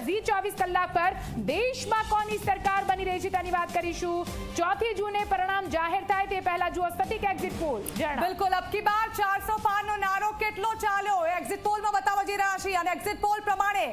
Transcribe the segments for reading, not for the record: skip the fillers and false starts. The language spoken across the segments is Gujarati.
ઝી 24 કલાક પર દેશમાં કોની સરકાર બની રહી છે તેની વાત કરીશું। 4 જૂને પરિણામ જાહેર થાય તે પહેલા જુઓ સટીક એક્ઝિટ પોલ। બિલકુલ અબકી બાર 400 પારનો નારો કેટલો ચાલ્યો એક્ઝિટ પોલમાં બતાવવા જઈ રહ્યા છીએ અને એક્ઝિટ પોલ પ્રમાણે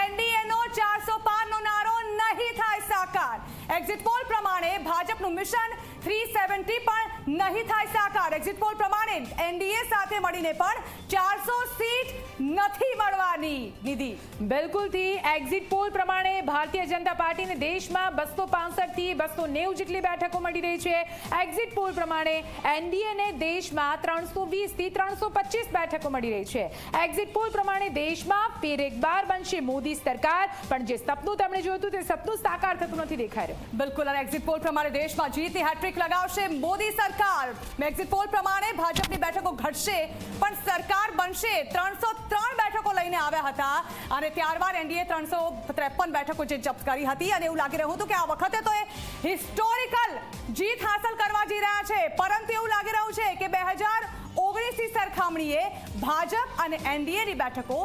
એનડીએનો 400 પારનો નારો નહીં થાય સાકાર। એક્ઝિટ પોલ પ્રમાણે ભાજપનું મિશન 370 પણ નહીં થાય સાકાર। એક્ઝિટ પોલ પ્રમાણે એનડીએ સાથે મળીને પણ 400 સીટ નથી મળવાની। નિધિ બિલકુલ થી એક્ઝિટ પોલ પ્રમાણે ભારતીય જનતા પાર્ટીને દેશમાં 265 થી 290 જેટલી બેઠકો મળી રહી છે। એક્ઝિટ પોલ પ્રમાણે એનડીએને દેશમાં 320 થી 325 બેઠકો મળી રહી છે। એક્ઝિટ પોલ પ્રમાણે દેશમાં ફેર એક બાર બનશે મોદી સરકાર, પણ જે સપનું તેમણે જોયું હતું તે સપનું સાકાર થતું નથી દેખાઈ રહ્યું। બિલકુલ અને એક્ઝિટ પોલ પ્રમાણે દેશમાં જીતની હેટ્રિક લગાવશે મોદી સરકાર। એક્ઝિટ પોલ પ્રમાણે ભાજપની બેઠકો ઘટશે પણ સરકાર બનશે। 303 બેઠકો લઈને આવ્યા હતા અને ત્યારબાદ એનડીએ 353 બેઠકો જે જપ્ત કરી હતી અને એવું લાગી રહ્યું હતું કે આ વખતે તો એ હિસ્ટોરિકલ જીત હાંસલ કરવા જઈ રહ્યા છે, પરંતુ એવું લાગી રહ્યું છે કે 2019ની સરખામણીએ ભાજપ અને એનડીએની બેઠકો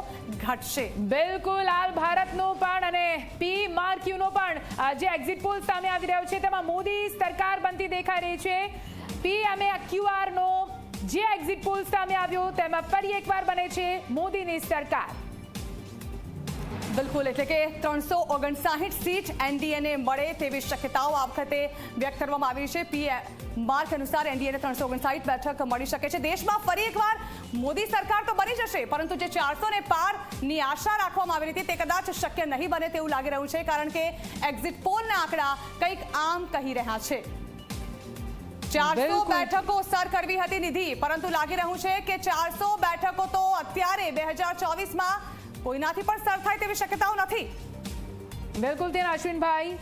ઘટશે। બિલકુલ હાલ ભારતનો પણ અને પી માર્ક્યુનો પણ જે એક્ઝિટ પોલ સામે આવી રહ્યો છે તેમાં મોદી સરકાર બનતી દેખાઈ રહી છે। પી અને ક્યુઆર નો જે એક્ઝિટ પોલ સામે આવ્યો તેમાં ફરી એકવાર બને છે મોદીની સરકાર। બિલકુલ એટલે કે 359 સીટ એનડીએને મળે તેવી શક્યતાઓ આ વખતે વ્યક્ત કરવામાં આવી છે। પી માર્ક અનુસાર એનડીએને 359 બેઠક મળી શકે છે। દેશમાં ફરી એકવાર મોદી સરકાર તો બની જશે, પરંતુ જે 400 ને પારની આશા રાખવામાં આવી હતી તે કદાચ શક્ય નહીં બને તેવું લાગી રહ્યું છે, કારણ કે એક્ઝિટ પોલના આંકડા કંઈક આમ કહી રહ્યા છે। 400 બેઠકો સર કરવી હતી નિધિ, પરંતુ લાગી રહ્યું છે કે 400 બેઠકો તો અત્યારે 2024માં કોઈનાથી પણ સર થાય તેવી શક્યતાઓ નથી। બિલકુલ ત્યાં અશ્વિનભાઈ